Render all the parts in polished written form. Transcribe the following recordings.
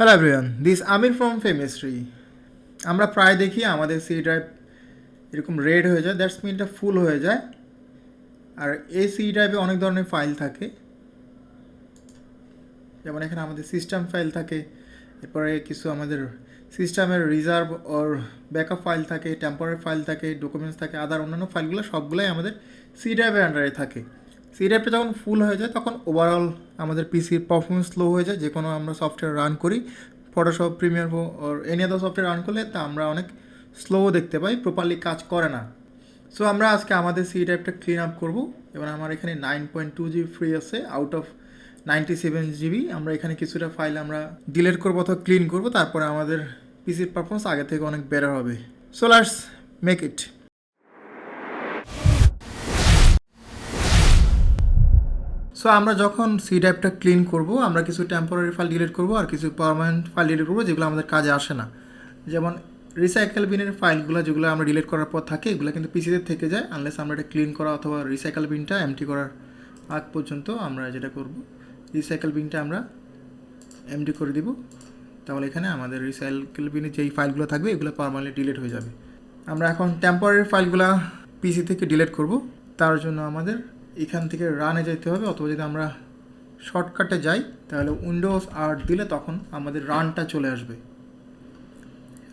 Hello everyone, this Amir from chemistry. আমরা প্রায় দেখি আমাদের সি ড্রাইভ এরকম রেড হয়ে যায়, দ্যাটস মিন এটা ফুল হয়ে যায়। আর এই সি ড্রাইভে অনেক ধরনের ফাইল থাকে, যেমন এখানে আমাদের সিস্টেম ফাইল থাকে, এরপরে কিছু আমাদের সিস্টেমের রিজার্ভ ওর ব্যাকআপ ফাইল থাকে, টেম্পোরারি ফাইল থাকে, ডকুমেন্টস থাকে, আদার অন্যান্য ফাইলগুলো সবগুলোই আমাদের সি ড্রাইভের আন্ডারে থাকে। সি ড্রাইভটা যখন ফুল হয়ে যায় তখন ওভারঅল আমাদের পিসির পারফরমেন্স স্লো হয়ে যায়। যে কোনো আমরা সফটওয়্যার রান করি, ফটোশপ, প্রিমিয়ার প্রো ওর এনি আদার সফটওয়্যার রান করলে তা আমরা অনেক স্লো দেখতে পাই, প্রপারলি কাজ করে না। সো আমরা আজকে আমাদের সি ড্রাইভটা ক্লিন আপ করবো। এবার আমার এখানে 9.2 GB ফ্রি আছে আউট অফ 97 GB। আমরা এখানে কিছুটা ফাইল আমরা ডিলিট করবো অথবা ক্লিন করবো, তারপরে আমাদের পিসির পারফরমেন্স আগে থেকে অনেক বেটার হবে। So let's make it. So আমরা যখন সি ড্রাইভটা ক্লিন করবো, আমরা কিছু টেম্পোরারি ফাইল ডিলিট করবো আর কিছু পার্মানেন্ট ফাইল ডিলিট করবো যেগুলো আমাদের কাজে আসে না। যেমন রিসাইকেল বিনের ফাইলগুলো যেগুলো আমরা ডিলিট করার পর থাকে, এগুলো কিন্তু পিসিতে থেকে যায় আনলেস আমরা এটা ক্লিন করা অথবা রিসাইকেল বিনটা এমটি করার আগ পর্যন্ত আমরা যেটা করব, রিসাইকেল বিনটা আমরা এমটি করে দিব। তাহলে এখানে আমাদের রিসাইকেল বিনে যেই ফাইলগুলো থাকবে এগুলো পার্মানেন্টলি ডিলিট হয়ে যাবে। আমরা এখন টেম্পোরারি ফাইলগুলো পিসি থেকে ডিলিট করব। তার জন্য আমাদের এখান থেকে রানে যেতে হবে, অথবা যদি আমরা শর্টকাটে যাই তাহলে উইন্ডোজ আর দিলে তখন আমাদের রানটা চলে আসবে।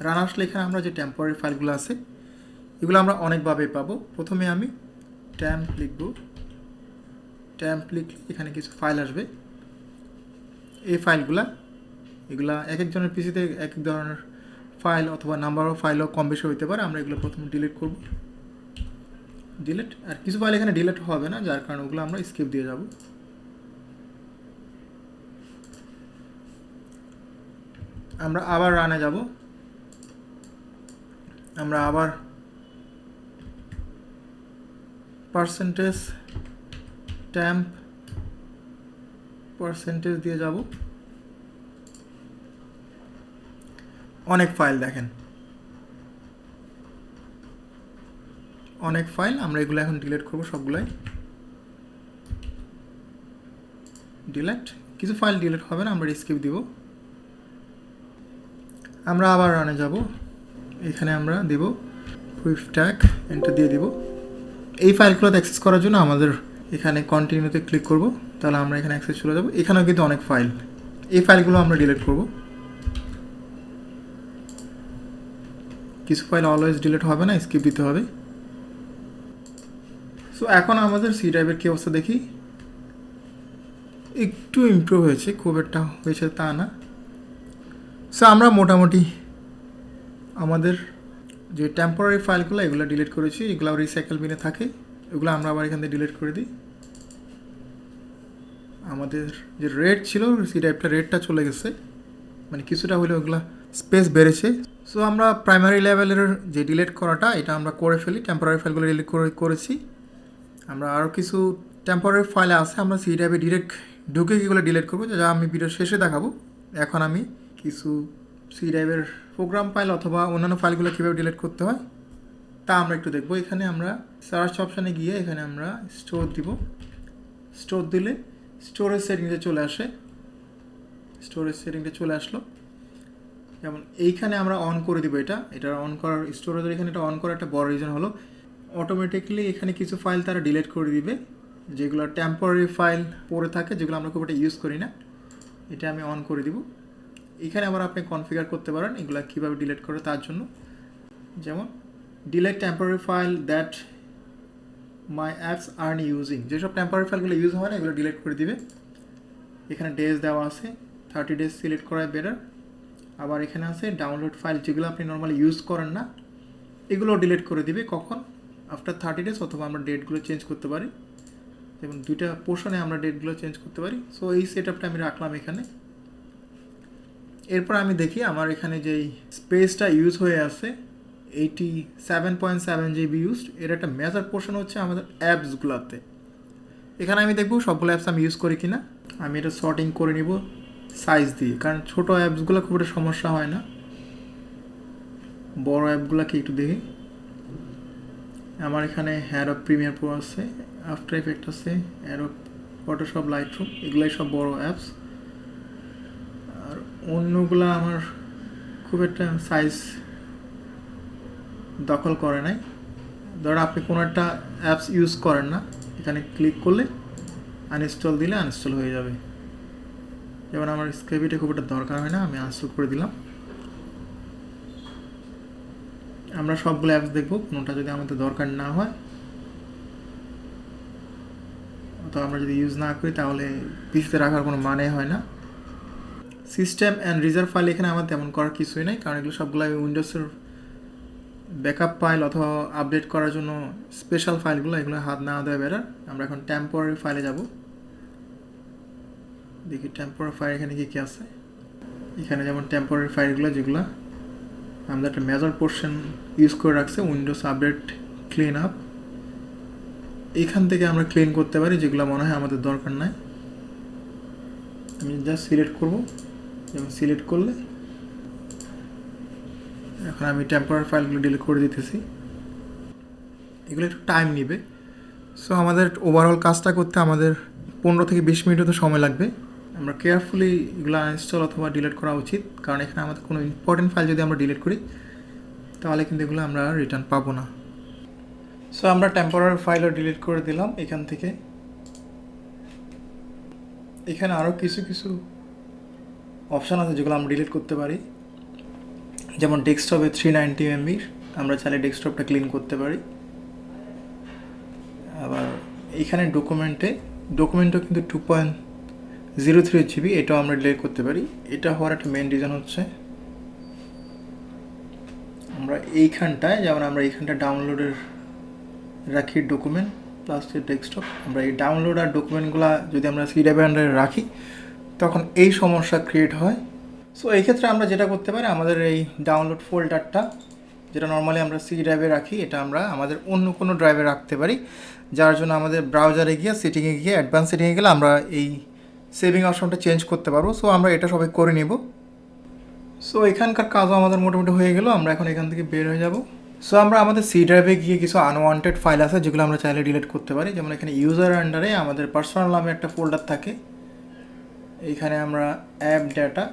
রান আসলে এখানে আমরা যে টেম্পোরারি ফাইলগুলো আছে এগুলো আমরা অনেকভাবে পাবো। প্রথমে আমি ট্যাম্প লিখব, ট্যাম্প লিখলে এখানে কিছু ফাইল আসবে। এই ফাইলগুলা এগুলা এক একজনের পিসিতে এক এক ধরনের ফাইল অথবা নাম্বার অফ ফাইলও কম বেশি হইতে পারে। আমরা এগুলো প্রথমে ডিলিট করব, ডিলিট। আর কিছু ফাইল এখানে ডিলিট হবে না, যার কারণে ওগুলো আমরা স্কিপ দিয়ে যাব। আমরা আবার রানে যাব, আমরা আবার পার্সেন্টেজ ট্যাম্প পার্সেন্টেজ দিয়ে যাব। অনেক ফাইল দেখেন, অনেক ফাইল। আমরা এগুলো এখন ডিলিট করব সবগুলাই, ডিলিট। কিছু ফাইল ডিলিট হবে না, আমরা স্কিপ দিব। আমরা আবার রানে যাব, এখানে আমরা দেব কুইকস্ট্যাক, এন্টার দিয়ে দিব। এই ফাইলগুলো অ্যাক্সেস করার জন্য আমাদের এখানে কন্টিনিউতে ক্লিক করব, তাহলে আমরা এখানে অ্যাক্সেস চলে যাব। এখানেও কিন্তু অনেক ফাইল, এই ফাইলগুলো আমরা ডিলিট করব। কিছু ফাইল অলওয়েজ ডিলিট হবে না, স্কিপ দিতে হবে। সো এখন আমাদের সি ড্রাইভের কী অবস্থা দেখি। একটু ইমপ্রুভ হয়েছে, খুব একটা হয়েছে তা না। সো আমরা মোটামুটি আমাদের যে টেম্পোরারি ফাইলগুলো এগুলো ডিলিট করেছি, এগুলো রিসাইকেল বিনে থাকে, এগুলো আমরা আবার এখান থেকে ডিলিট করে দিই। আমাদের যে রেট ছিল সি ড্রাইভটা, রেটটা চলে গেছে, মানে কিছুটা হলেও ওগুলো স্পেস বেড়েছে। সো আমরা প্রাইমারি লেভেলের যে ডিলিট করাটা এটা আমরা করে ফেলি, টেম্পোরারি ফাইলগুলো ডিলিট করেছি। আমরা আরও কিছু টেম্পোরারি ফাইল আছে, আমরা সি ড্রাইভে ডিরেক্ট ঢুকে কীগুলো ডিলিট করবো, যা আমি ভিডিও শেষে দেখাবো। এখন আমি কিছু সি ড্রাইভের প্রোগ্রাম ফাইল অথবা অন্যান্য ফাইলগুলো কীভাবে ডিলিট করতে হয় তা আমরা একটু দেখবো। এখানে আমরা সার্চ অপশানে গিয়ে এখানে আমরা স্টোর দিব। স্টোর দিলে স্টোরেজ সেটিংসে চলে আসে, স্টোরেজ সেটিংসে চলে আসলো। যেমন এইখানে আমরা অন করে দিব, এটা অন করার, স্টোরেজের এখানে এটা অন করার একটা বড় রিজন হলো অটোমেটিকলি এখানে কিছু ফাইল তারা ডিলিট করে দিবে যেগুলো টেম্পোরারি ফাইল পড়ে থাকে, যেগুলো আমরা খুব একটা ইউজ করি না। এটা আমি অন করে দিব। এখানে আবার আপনি কনফিগার করতে পারেন এগুলো কীভাবে ডিলিট করে তার জন্য। যেমন delete temporary file that my apps earn using, যেসব টেম্পোরারি ফাইলগুলো ইউজ হয় না এগুলো ডিলিট করে দিবে। এখানে ডেজ দেওয়া আছে, 30 days সিলেক্ট করাই বেটার। আবার এখানে আছে ডাউনলোড ফাইল, যেগুলো আপনি নর্মালি ইউজ করেন না এগুলো ডিলিট করে দিবে। কখন? আফটার 30 days, অথবা আমরা ডেটগুলো চেঞ্জ করতে পারি। যেমন দুইটা পোর্শনে আমরা ডেটগুলো চেঞ্জ করতে পারি। সো এই সেট আপটা আমি রাখলাম এখানে। এরপর আমি দেখি আমার এখানে যেই স্পেসটা ইউজ হয়ে আছে 87.7 GB ইউজড, এর একটা মেজর পোর্শন হচ্ছে আমাদের অ্যাপসগুলোতে। এখানে আমি দেখব সবগুলো অ্যাপস আমি ইউজ করি কিনা। আমি এটা সর্টিং করে নিব সাইজ দিয়ে, কারণ ছোটো অ্যাপসগুলো খুব একটা সমস্যা হয় না। বড় অ্যাপগুলোকে একটু দেখি। আমার এখানে অ্যাডোব প্রিমিয়ার প্রো আছে, আফটার এফেক্ট আছে, অ্যাডোব ফটোশপ, লাইটরুম, এগুলাই সব বড় অ্যাপস। আর অন্যগুলো আমার খুব একটা সাইজ দখল করে নাই। ধরো আপনি কোনো একটা অ্যাপস ইউজ করেন না, এখানে ক্লিক করলে আনইনস্টল দিলে আনইনস্টল হয়ে যাবে। যেমন আমার স্কেপিটা খুব একটা দরকার হয় না, আমি আনইনস্টল করে দিলাম। আমরা সবগুলো অ্যাপস দেখব, কোনোটা যদি আমাদের দরকার না হয় অথবা আমরা যদি ইউজ না করি তাহলে পিসিতে রাখার কোনো মানে হয় না। সিস্টেম অ্যান্ড রিজার্ভ ফাইল এখানে আমার তেমন করার কিছুই নাই, কারণ এগুলো সবগুলো উইন্ডোজের ব্যাকআপ ফাইল অথবা আপডেট করার জন্য স্পেশাল ফাইলগুলো, এগুলো হাত না দেওয়া বেটার। আমরা এখন টেম্পোরারি ফাইলে যাব, দেখি টেম্পোরারি ফাইল এখানে কী কী আছে। এখানে যেমন টেম্পোরারি ফাইলগুলো যেগুলো আমাদের একটা মেজর পোর্শন ইউজ করে রাখছে, উইন্ডোজ আপডেট ক্লিন আপ, এইখান থেকে আমরা ক্লিন করতে পারি যেগুলো মনে হয় আমাদের দরকার নাই। আমি জাস্ট সিলেক্ট করব, যেমন সিলেক্ট করলে এখন আমি টেম্পোরারি ফাইলগুলো ডিলিট করে দিতেছি। এগুলো একটু টাইম নেবে, সো আমাদের ওভারঅল কাজটা করতে আমাদের 15 থেকে 20 মিনিটও তো সময় লাগবে। আমরা কেয়ারফুলি এগুলো আনইনস্টল অথবা ডিলিট করা উচিত, কারণ এখানে আমাদের কোনো ইম্পর্টেন্ট ফাইল যদি আমরা ডিলিট করি তাহলে কিন্তু এগুলো আমরা রিটার্ন পাবো না। সো আমরা টেম্পোরারি ফাইলও ডিলিট করে দিলাম এখান থেকে। এখানে আরও কিছু কিছু অপশান আছে যেগুলো আমরা ডিলিট করতে পারি, যেমন ডেস্কটপে 390 MB আমরা চাইলে ডেস্কটপটা ক্লিন করতে পারি। আবার এখানে ডকুমেন্টও কিন্তু 2.03 GB, এটাও আমরা ডিলিট করতে পারি। এটা হওয়ার একটা মেন রিজন হচ্ছে আমরা এইখানটায়, যেমন আমরা এইখানটা ডাউনলোডের রাখি ডকুমেন্ট প্লাস ডেস্কটপ, আমরা এই ডাউনলোড আর ডকুমেন্টগুলো যদি আমরা সি ড্রাইভের আন্ডারে রাখি তখন এই সমস্যা ক্রিয়েট হয়। সো এই ক্ষেত্রে আমরা যেটা করতে পারি, আমাদের এই ডাউনলোড ফোল্ডারটা যেটা নর্মালি আমরা সি ড্রাইভে রাখি, এটা আমরা আমাদের অন্য কোনো ড্রাইভে রাখতে পারি, যার জন্য আমাদের ব্রাউজারে গিয়ে সেটিংয়ে গিয়ে অ্যাডভান্স সেটিংয়ে গেলে আমরা এই সেভিং অপশনটা চেঞ্জ করতে পারবো। সো আমরা এটা সবাই করে নেব। সো এখানকার কাজও আমাদের মোটামুটি হয়ে গেল, আমরা এখন এখান থেকে বের হয়ে যাব। সো আমরা আমাদের সি ড্রাইভে গিয়ে কিছু আনওয়ান্টেড ফাইল আছে যেগুলো আমরা চাইলে ডিলিট করতে পারি। যেমন এখানে ইউজার আন্ডারে আমাদের পার্সোনাল নামে একটা ফোল্ডার থাকে, এইখানে আমরা অ্যাপ ডাটা,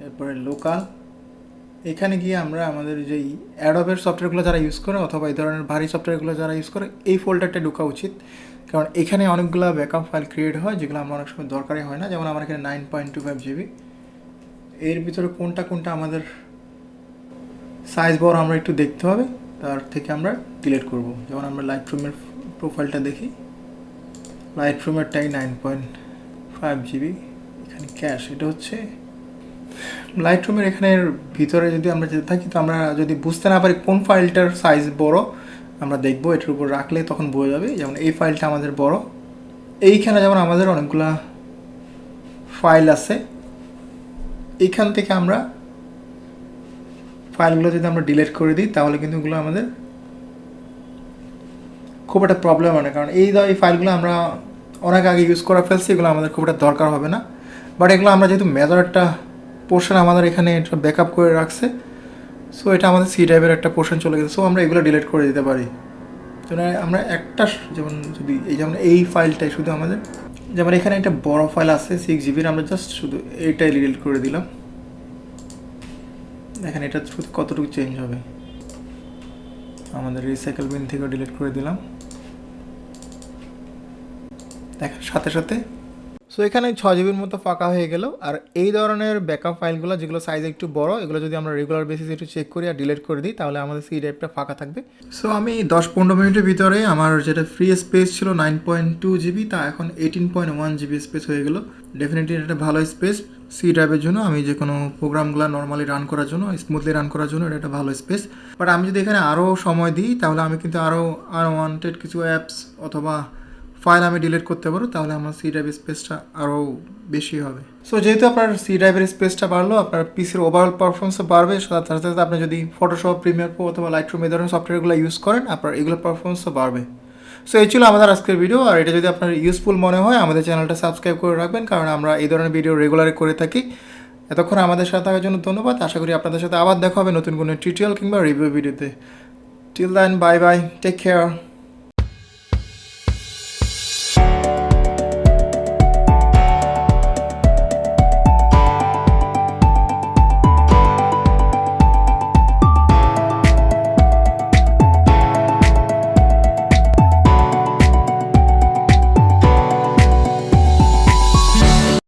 এরপরে লোকাল, এখানে গিয়ে আমরা আমাদের যেই অ্যাডোবের সফটওয়্যারগুলো যারা ইউজ করে অথবা এই ধরনের ভারী সফটওয়্যারগুলো যারা ইউজ করে এই ফোল্ডারটা ঢোকা উচিত, কারণ এখানে অনেকগুলো ব্যাকআপ ফাইল ক্রিয়েট হয় যেগুলো আমরা অনেক সময় দরকারই হয় না। যেমন আমার এখানে 9.25 GB, এর ভিতরে কোনটা কোনটা আমাদের সাইজ বড় আমরা একটু দেখতে হবে, তার থেকে আমরা ডিলিট করব। যেমন আমরা লাইটরুমের প্রোফাইলটা দেখি, লাইটরুমেরটাই 9.5 GB, এখানে ক্যাশ, এটা হচ্ছে লাইটরুমের এখানের ভিতরে যদি আমরা যেতে থাকি তো আমরা যদি বুঝতে না পারি কোন ফাইলটার সাইজ বড় আমরা দেখবো, এটার উপর রাখলে তখন বোঝা যাবে। যেমন এই ফাইলটা আমাদের বড়, এইখানে যেমন আমাদের অনেকগুলা ফাইল আছে, এইখান থেকে আমরা ফাইলগুলো যদি আমরা ডিলিট করে দিই তাহলে কিন্তু এগুলো আমাদের খুব একটা প্রবলেম হয় না, কারণ এই ফাইলগুলো আমরা অনেক আগে ইউজ করা ফেলছি, এগুলো আমাদের খুব একটা দরকার হবে না। বাট এগুলো আমরা যেহেতু মেজর একটা পোর্শন আমাদের এখানে এটা ব্যাকআপ করে রাখছে, সো এটা আমাদের সি ড্রাইভের একটা পোর্শন চলে গেছে, সো আমরা এগুলো ডিলিট করে দিতে পারি। যেমন আমরা একটা যেমন যদি যেমন এই ফাইলটাই শুধু আমাদের, যেমন এখানে একটা বড় ফাইল আছে 6 GB, আমরা জাস্ট শুধু এইটাই ডিলিট করে দিলাম। দেখেন এটা শুধু কতটুকু চেঞ্জ হবে, আমাদের রিসাইকেল বিন থেকেও ডিলিট করে দিলাম, দেখেন সাথে সাথে। সো এখানে 6 জিবির মতো ফাঁকা হয়ে গেল। আর এই ধরনের ব্যাকআপ ফাইলগুলো যেগুলো সাইজ একটু বড়, এগুলো যদি আমরা রেগুলার বেসিসে একটু চেক করি আর ডিলিট করে দিই তাহলে আমাদের সি ড্রাইভটা ফাঁকা থাকবে। সো আমি 10-15 মিনিটের ভিতরে আমার যেটা ফ্রি স্পেস ছিল 9.2 GB, তা এখন 18.1 GB স্পেস হয়ে গেল। ডেফিনেটলি এটা ভালো স্পেস সি ড্রাইভের জন্য, আমি যে কোনো প্রোগ্রামগুলো নর্মালি রান করার জন্য, স্মুথলি রান করার জন্য এটা একটা ভালো স্পেস। বাট আমি যদি এখানে আরও সময় দিই তাহলে আমি কিন্তু আরও আনওয়ান্টেড কিছু অ্যাপস অথবা ফাইল আমি ডিলিট করতে পারো, তাহলে আমার সি ড্রাইভের স্পেসটা আরও বেশি হবে। সো যেহেতু আপনার সি ড্রাইভের স্পেসটা বাড়লো, আপনার পিসির ওভারঅল পারফরমেন্সও বাড়বে, সাথে সাথে আপনি যদি ফটোশপ, প্রিমিয়ার প্রো অথবা লাইটরুম এই ধরনের সফটওয়্যারগুলো ইউজ করেন আপনার এগুলোর পারফরমেন্সও বাড়বে। সো এই ছিল আমাদের আজকের ভিডিও, আর এটা যদি আপনার ইউজফুল মনে হয় আমাদের চ্যানেলটা সাবস্ক্রাইব করে রাখবেন, কারণ আমরা এই ধরনের ভিডিও রেগুলার করে থাকি। এতক্ষণ আমাদের সাথে থাকার জন্য ধন্যবাদ। আশা করি আপনাদের সাথে আবার দেখা হবে নতুন কোনো টিউটোরিয়াল কিংবা রিভিউ ভিডিওতে। Till then, bye bye, take care.